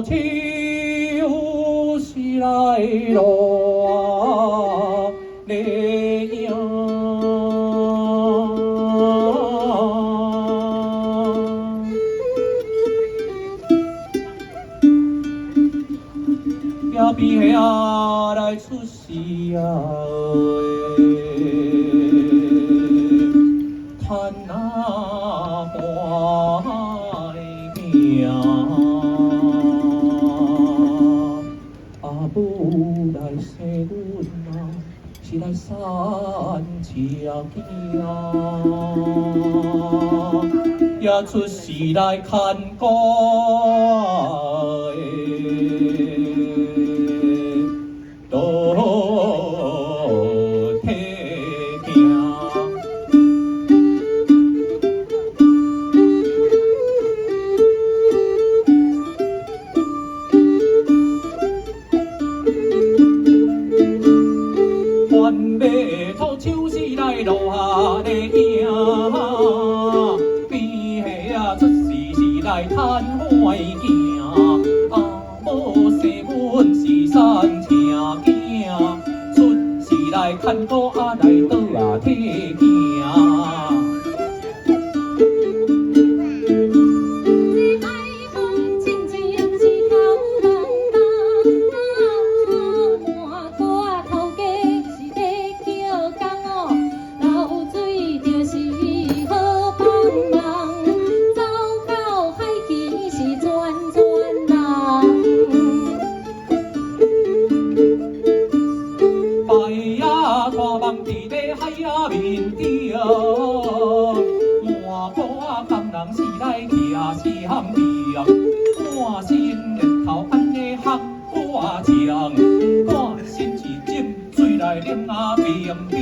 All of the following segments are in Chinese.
就是来落泪影。也比遐来出世啊！叹那花的命，阿母来生阮啊，是来产赤囝，也出世来看顾来落下泪影，边下出世是来叹花囝，阿母生阮是产赤囝，出世来看顾啊来倒体囝。海呀面顶，满国工人是来徛相命，半身日头安尼合我枪，半身是浸水来淋啊冰冰。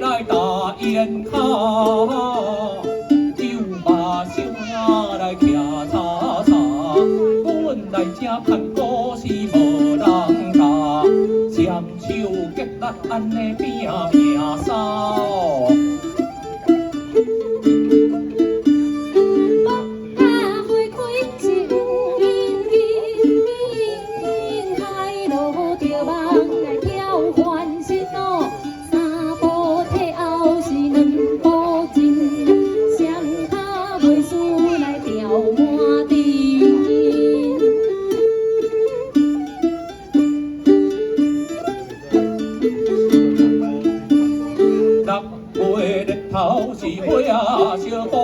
来打烟卡，酒把手呀来徛叉叉，阮来这看故是无人教，双手结力安尼拼命扫。头是花啊小布，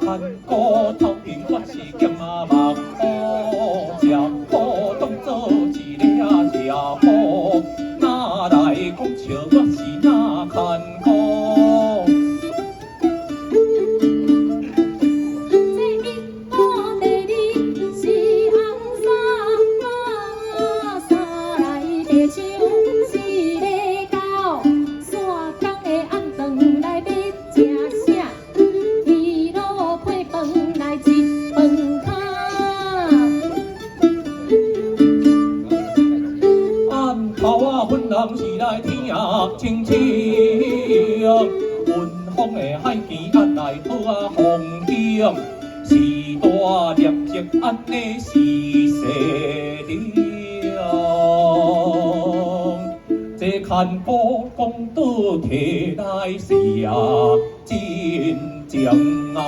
看顾头边我是剑啊目布，食布当作一个食布，哪来讲笑我是哪看顾？阮人是来听清清，云峰的海旗安来讨风景，时大业绩安尼是势量，这看顾公道摕来是真正啊！